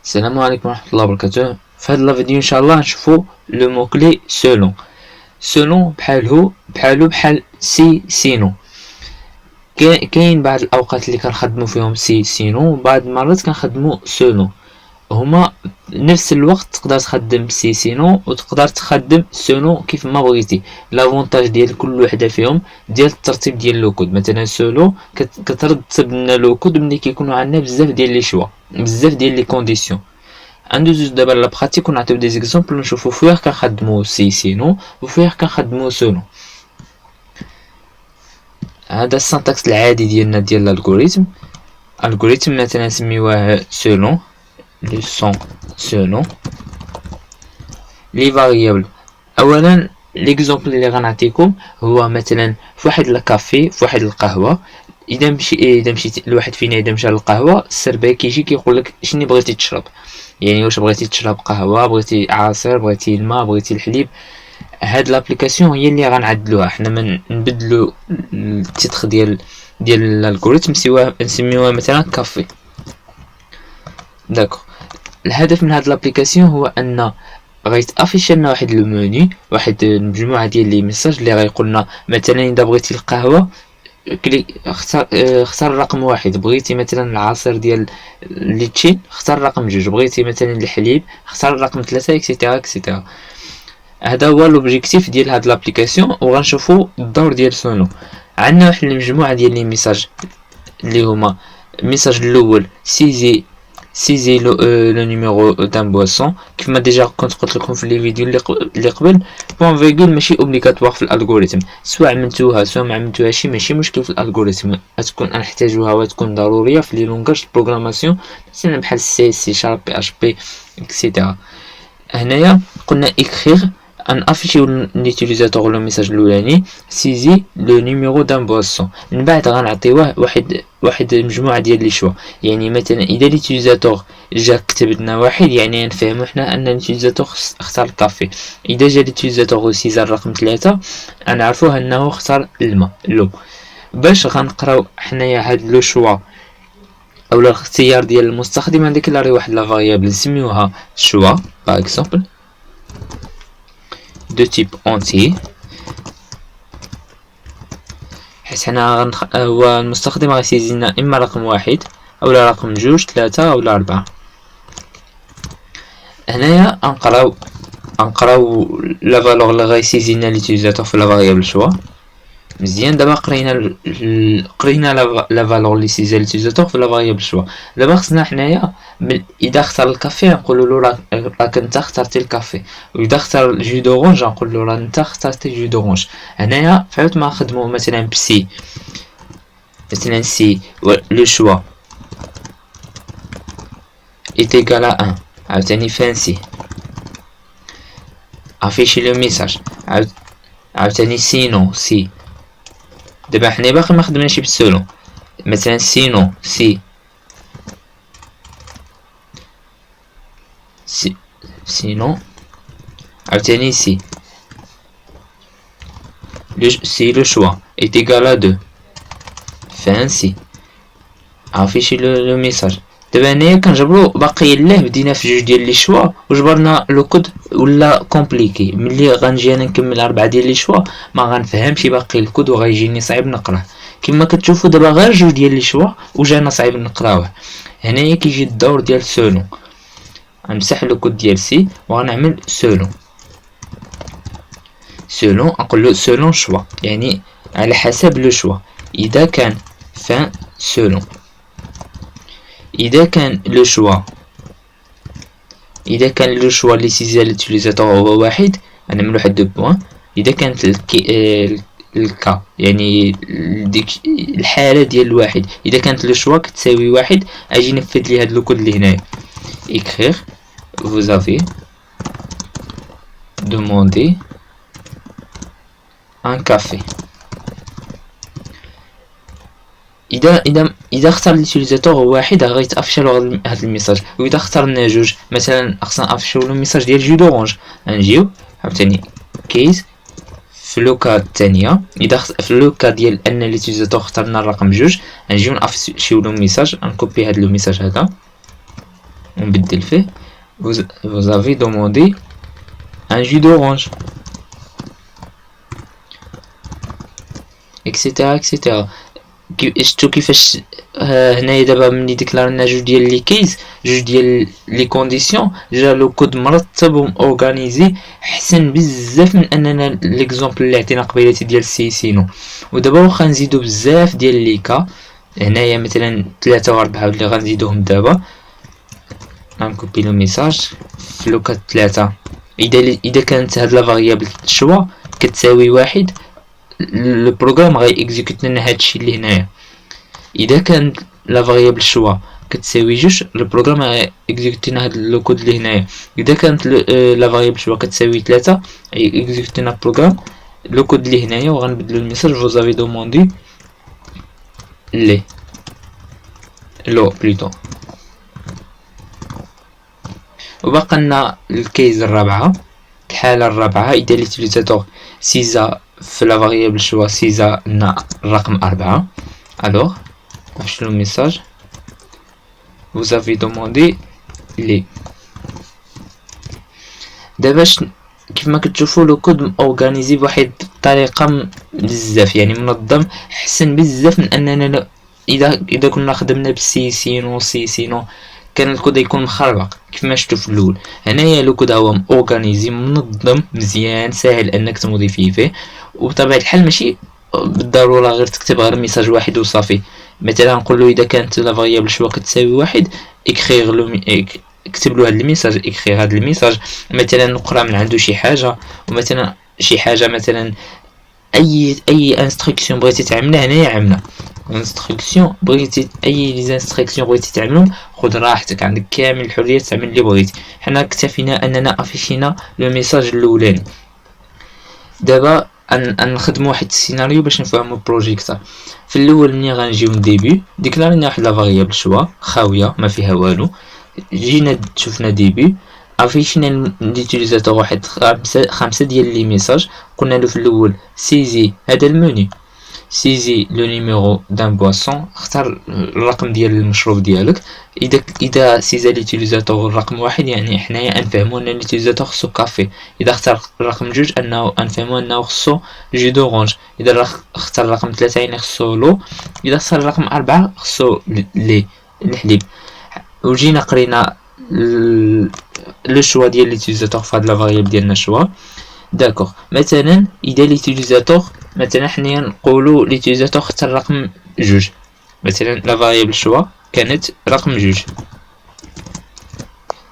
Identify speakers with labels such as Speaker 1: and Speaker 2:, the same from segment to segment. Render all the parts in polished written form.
Speaker 1: السلام عليكم ورحمة الله وبركاته. في هذا الفيديو ان شاء الله نشوفوا لو مو كلي سولون بحال سي سينو. كاين بعض الاوقات اللي كنخدموا فيهم سي سينو، بعض المرات كنخدموا سولون. هما نفس الوقت تقدر تخدم سي سينو وتقدر تخدم سولون كيف ما بغيتي. لافونتاج ديال كل وحده فيهم ديال الترتيب ديال لو كود. مثلا سولو كترتب لنا لو كود ملي كيكونوا عندنا بزاف ديال لي شوا، بزاف ديال لي كونديسيون. ندوزو دابا لا براتيك ونعطيو دي زيكزامبل نشوفو فيه كنخدمو سي سينو وفيه كنخدمو سولون. هذا السانتاكس العادي ديالنا ديال الالغوريثم. مثلا نسميوه سولون لو سون سولون. لي فاريابل اولا ليكزامبل اللي غنعطيكم هو مثلا فواحد الكافي، فواحد القهوه. اذا مشيت الواحد فينا اذا مشى للقهوه السرباي كيجي كيقولك شنو بغيتي تشرب، يعني واش بغيتي تشرب قهوه، بغيتي عصير، بغيتي الماء، بغيتي الحليب. هاد لابليكاسيون هي اللي غنعدلوها حنا، من نبدلو التيتر ديال الالغوريثم نسميوها مثلا كافي. داكوغ. الهدف من هاد لابليكاسيون هو ان غيتافيش لنا واحد لو موني، واحد المجموعه ديال لي ميساج اللي غيقولنا مثلا اذا بغيتي القهوه اختار رقم واحد، بغيتي مثلا العصير ديال ليتشين اختار رقم جوج، بغيتي مثلا الحليب اختار رقم 3 اكسيتيرا. هذا هو لوبجيكتيف ديال هاد لابليكاسيون. وغنشوفوا الدور ديال سولون. عندنا واحد المجموعه ديال لي ميساج اللي هما الميساج الاول سيزي لو نيميرو دان بواسون. كيف ما ديجا كنت قلت لكم في لي فيديو اللي قبل، بوين فيغول ماشي اوبليغاتوار في الالغوريثم، سواء عملتوها سواء ما عملتوهاش ماشي مشكل في الالغوريثم. تكون نحتاجوها وتكون ضروريه في لي لونغاج البروغراماسيون مثلا بحال سي سي شارب بي اش بي اكسيتيرا. هنايا قلنا اكريغ ان افيشيو ليوتيليزاتور لو ميساج الاولاني سيزي لو نيميرو دان بواسون. من بعد غنعطيوه واحد مجموعه ديال لي شوا. يعني مثلا اذا ليوتيليزاتور جا كتب لنا واحد، يعني نفهمو حنا ان ليوتيليزاتور اختار الكافي. اذا جا ليوتيليزاتور زار رقم 3 نعرفوه انه اختار الماء لو. باش غنقراو حنايا هاد لو شوا اولا الاختيار ديال المستخدم، غنديكلاري واحد لا فاريابل نسميوها شوا باغ اكزومبل de type entier، حيت حنا هو المستخدم غيسيزي لنا اما رقم واحد اولا رقم جوج 3 اولا 4. هنايا انقراو لا فالور اللي غيسيزي لنا ليوتيليزاتور في لا فاريابل شوا. مزيان. دابا قرينا لا فالور اللي سيزي ليوتيليزاتور في لا فاريابل شوا. دابا خصنا حنايا اذا اختار الكافي نقولوا له راك انت اخترتي الكافي، واذا اختار الجو دورانج نقول له راه انت اخترتي الجو دورانج. هنايا فهمت ما نخدموا مثلا بسي، مثلا سي لو شوا est égal à 1 عاوتاني فانسي افيشي لو ميساج عاوتاني سينو سي. دابا حنا باقي ما خدمناش بالسولون. مثلا سينو سي سينو عاوتاني سي لو شوا est égal à 2 fin سي افيشي لو ميساج. دابا هنايا كنجبرو باقي له بدينا في جوج ديال لي شوا وجبرنا لو كود ولا كومبليكي. ملي غنجي انا نكمل 4 ديال لي شوا ما غنفهمش باقي الكود وغيجيني صعيب نقراه. كما كتشوفوا دابا غير جوج ديال لي شوا وجانا صعيب نقراوه. هنايا كيجي الدور ديال سولون. غنمسح لو كود ديال سي وغنعمل سولون نقول له سولون شوا، يعني على حسب لو شوا. اذا كان فان سولون، اذا كان لو شوا اللي سيزي ليوتيليزاتور هو واحد نعمل واحد دو بوين. اذا كانت الكا يعني ديك الحاله ديال الواحد، اذا كانت لو شوا كتساوي واحد اجي نفذ لي هاد لو كود اللي هنايا écrire vous avez demandé un café. اذا اختار ليوتيليزاتور هو واحد غيتافشلو هاد الميساج، واذا اخترنا جوج مثلا خصنا نافشلو الميساج ديال جو دورانج. نجيو عاوتاني كيس في لوكا الثانيه. اذا في لوكا ديال ان ليوتيليزاتور اخترنا الرقم جوج نجيو نافشلو الميساج. نكوبي هاد لو ميساج هذا ونبدل فيه vous avez demandé un jus d'orange اكسيتيرا اكسيتيرا. شفتو كيفاش هنايا دابا ملي ديكلارنا جوج ديال لي كيز جوج ديال لي كونديسيون جا لو كود مرتب واورغانيزي احسن بزاف من اننا ليكزامبل اللي عطينا قبيلتي ديال سي سينو. ودابا واخا نزيدو بزاف ديال لي كا هنايا مثلا 3 و4 اللي غنزيدوهم دابا غنكوبي لو ميساج في لو كاد 3. اذا كانت هاد لا فاريابل شوا كتساوي واحد لو بروغرام غاي اكزيكوت لنا هادشي اللي هنايا. اذا كانت لا فاريابل شوا كتساوي جوج لو بروغرام غاي اكزيكوت لنا هاد لو كود اللي هنايا. اذا كانت لا فاريابل شوا كتساوي 3 اكزيكوت لنا بروغرام لو كود اللي هنايا وغنبدلو الميساج vous avez demandé لي لو بليتو. وبقى لنا الكيز الرابعه. الحاله الرابعه اذا ليتيليزاتور سيزا في لا فاريابل شوا سيزا لنا الرقم 4 الوغ نفشلو الميساج vous avez demandé لي. دابا كيف ما كتشوفوا لو كود اورغانيزي بواحد الطريقه بزاف يعني منظم احسن بزاف من اننا اذا كنا خدمنا بالسي سينو كان الكود يكون مخربق كيف ما شفتوا في الاول. هنايا لو كود هو اورغانيزي منظم مزيان ساهل انك تموديفيه فيه. وبطبيعه الحال ماشي بالضروره غير تكتب غير ميساج واحد وصافي. مثلا نقول له اذا كانت لا فاريابل شوا كتساوي واحد اكريغ لو اكتب له هذا الميساج اكريغ هذا الميساج. مثلا نقرا من عنده شي حاجه ومثلا شي حاجه مثلا اي انستركسيون بغيتي تعملها هنايا عملها انستركسيون بغيتي اي لي انستركسيون بغيتي تعملهم خذ راحتك عندك كامل الحريه تعمل اللي بغيتي. حنا اكتفينا اننا افيشينا لو ميساج الاولاني. دابا نخدموا واحد السيناريو باش نفهموا البروجيكت. في الاول ملي غنجيو من ديبي ديكلارينا واحد لا فاريابل شوا خاويه ما فيها والو. جينا شفنا ديبي افيشنا ليوتيليزاتور واحد 5 ديال لي ميساج. قلنا له في الاول سيزي هذا الموني سيزي لو نيميرو دان بواسون اختار الرقم ديال المشروب ديالك. اذا سيزا ليوتيليزاتور الرقم واحد يعني حنايا نفهموا ان ليوتيليزاتور خصو كافي. اذا اختار الرقم جوج انه نفهموا انه خصو جو دورانج. اذا اختار الرقم 3 يعني خصو لو. اذا اختار الرقم 4 خصو لي الحليب. وجينا قرينا لو شوا ديال ليوتيليزاتور في هاد لا فاريابل ديالنا شوا داكوغ. مثلا اذا ليوتيليزاتور مثلا حنايا نقولوا ليوتيليزاتور اختار رقم جوج مثلا لا فاريابل شوا كانت رقم جوج.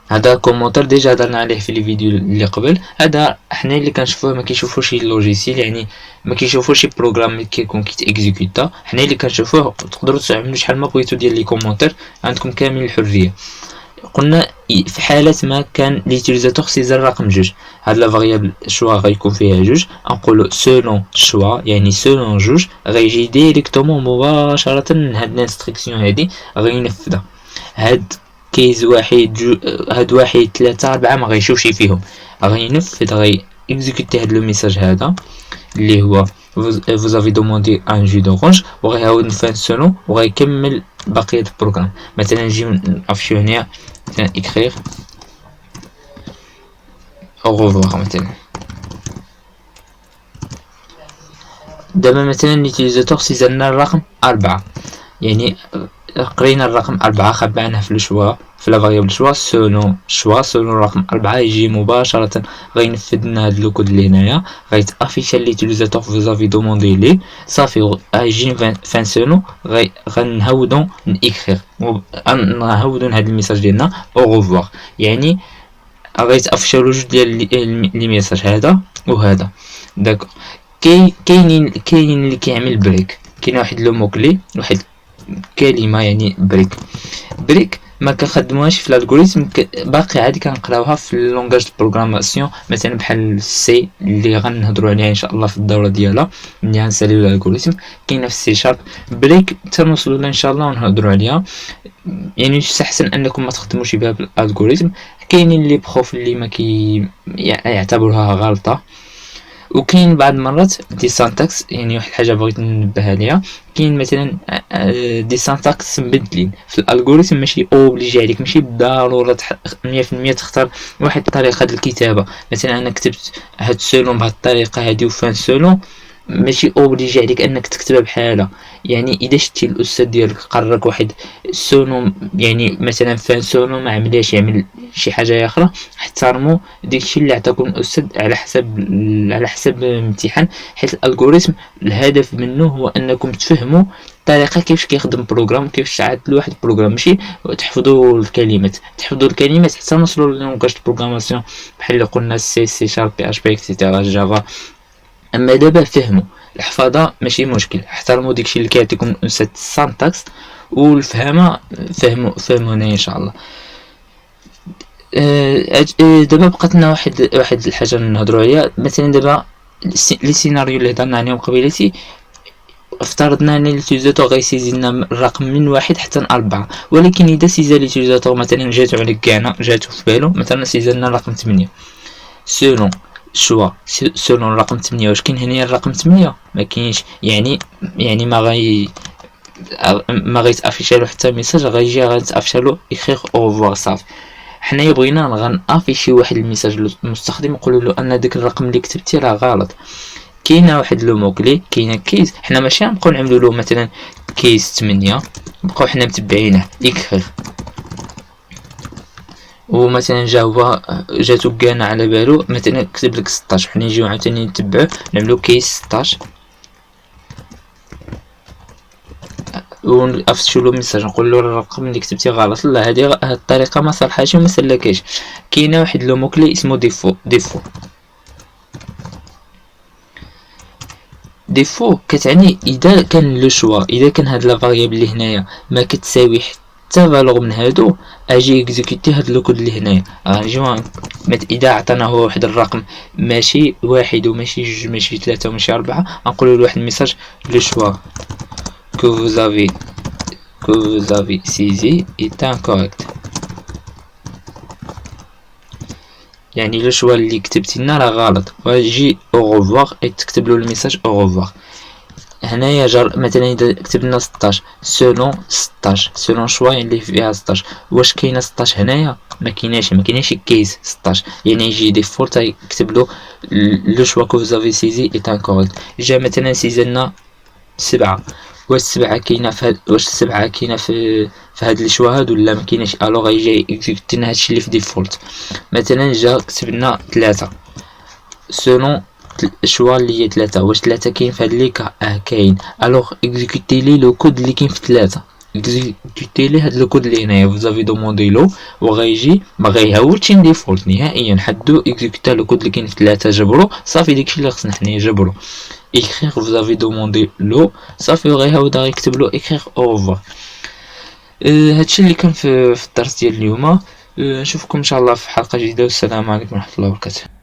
Speaker 1: هذا كومونتير ديجا هضرنا عليه في الفيديو اللي قبل. هذا حنا اللي كنشوفوه ما كيشوفوش اللوجيسيال يعني ما كيشوفوش شي بروغرام كيكون كيتيكزيكوتا. حنا اللي كنشوفوه تقدروا تعملوا شحال ما بغيتوا ديال لي كومونتير عندكم كامل الحريه. قلنا في حالة ما كان ليوتيليزاتور سيزر رقم جوج هاد لا فاريابل شوا غيكون فيها جوج نقولو سولون شوا يعني سولون جوج غيجي ديريكتومون مباشرة هاد الانستركسيون هادي غينفذها. هاد كيز واحد هاد واحد 3 4 ما غيشوفش فيهم غينفذ غي اكزيكوتي هاد لو ميساج هذا اللي هو vous avez demandé un jus d'orange وغيعاود نفان سولون وغيكمل بقية البروغرام. مثلا نجيو نافيو هنا مثلا écrire au revoir مثلا. دابا مثلا ليوتيليزاتور سيزلنا الرقم 4 يعني قرينا الرقم 4 خبعناه في الشوا في لا فاريابل شوا سولون الرقم 4 يجي مباشرة غينفذ لنا هاد لو كود اللي هنايا غيتافيشا ليوتيليزاتور فوزافي دوموندي لي صافي غيجي فان سولون غنهودو نيكريغ نهودو هاد الميساج ديالنا او ريفوار يعني غيتافيشاو جوج ديال لي ميساج هذا وهذا داكوغ. كاينين اللي كيعمل بريك. كاين واحد لو مو كلي واحد كلمه يعني بريك ما كنخدموهاش في الالغوريثم باقي عادي كنقراوها في اللونغاج بروغراماسيون مثلا بحال سي اللي غنهضروا عليها ان شاء الله في الدوره ديالها ملي غنساليو الالغوريثم. كاينه في سي شارب بريك تنوصلوا لها ان شاء الله ونهضروا عليها يعني يستحسن انكم ما تخدموش بها بالالغوريثم. كاينين لي بروف اللي ما يعتبروها غلطه وكاين بعض المرات دي سانتاكس، يعني واحد الحاجه بغيت ننبه عليها، كاين مثلا دي سانتاكس مبدلين في الالغوريثم، ماشي اوبليجي عليك، ماشي بالضروره 100% تختار واحد الطريقه ديال الكتابه. مثلا انا كتبت هاد سولون بهاد الطريقه هادي وفان سولون، ماشي اوبليجي عليك انك تكتبها بحالها. يعني اذا شتي الاستاذ ديالك قررك واحد سولو، يعني مثلا فان سولو ما عملياش يعمل شي حاجه اخرى، احترموا داكشي اللي عطاكم الاستاذ على حسب الامتحان، حيت الالغوريثم الهدف منه هو انكم تفهموا الطريقه كيفاش كيخدم البروغرام، كيفاش تعدلوا واحد البروغرام، ماشي تحفظوا الكلمات حتى نوصلوا للونغاج البروغراماسيون بحال اللي قلنا سي سي شارب بي اش بي اكسيتيرا جافا. اما دابا فهموا الحفاظه ماشي مشكل، احترموا داكشي اللي كيعطيكم الاستاذ السانتاكس، والفهمه فهمونا ان شاء الله. دابا بقات لنا واحد الحاجه نهضروا عليها. مثلا دابا لي سيناريو اللي هضرنا عليهم قبيلتي، افترضنا ان اليوتيزاتور غيسيزي لنا الرقم من 1 حتى 4، ولكن اذا سيزا اليوتيزاتور مثلا جاتو على كاعنا، جاتو في بالو مثلا سيزا لنا الرقم 8 سولون شوا، سولون الرقم 8 واش كاين هنايا الرقم 8؟ ما كاينش، يعني ما غيتافيشالو حتى ميساج، غيتافيشالو اخير اوفوار صافي. حنايا بغينا غنافيشي واحد الميساج للمستخدم نقولوا له ان داك الرقم اللي كتبتي راه غلط. كاينه واحد لو موكلي، كاينه كيس، حنا ماشي غنبقاو نعملوا له مثلا كيس 8 نبقاو حنا متبعينه اكخر، ومثلا جاتو كانا على بالو مثلا كتب لك 16، حنا نجيو عاوتاني نتبعوه نعملو كيس 16 ونفتشوا له ميساج نقول له الرقم اللي كتبتي غلط. لا، هذه الطريقه ما صالحاش وما سلكاش. كاينه واحد لو موكلي اسمه ديفو كتعني اذا كان لو شوا، اذا كان هاد لا فاريابل اللي هنايا ما كتساوي حتى فالور من هادو، اجي اكزيكوتي هاد لو كود اللي هنايا. غنجيو اذا عطانا هو واحد الرقم ماشي 1 وماشي 2 ماشي 3 وماشي 4، غنقولوا له واحد الميساج لو شوا que vous avez saisi est incorrect. يعني لو شوا اللي كتبتي لنا راه غلط، ويجي او ريفوار تكتب له الميساج او ريفوار. هنايا مثلا اذا كتبنا 16 سولون شوا اللي فيها 16، واش كاينه 16 هنايا؟ ما كايناش كيس 16، يعني يجي ديفولت يكتب له لو شوا كو فوزافي سيزي ايت انكوريكت. جا مثلا سيزلنا 7، واش 7 كاينه في هاد الشوا هادو ولا ما كايناش؟ الوغ يجي اكزيكوتي لنا هادشي اللي في ديفولت. مثلا جا كتبنا 3 سولون الشوا اللي هي 3، واش 3 كاين في هاد ليكا؟ كاين، الوغ اكزيكوتي لي لو كود اللي كاين في 3، اكزيكوتي لي هاد لو كود اللي هنايا فوزافي دوموندي لو، وغيجي ما غيهاولش ديفولت نهائيا، حدو اكزيكوتا لو كود اللي كاين في 3 جبرو صافي، داكشي اللي خصنا حنا نجبرو. écrire vous avez demandé لو صافي، وغيعاود يكتب له écrire au revoir. هادشي اللي كان في الدرس ديال اليوم. نشوفكم ان شاء الله في حلقه جديده، والسلام عليكم ورحمه الله وبركاته.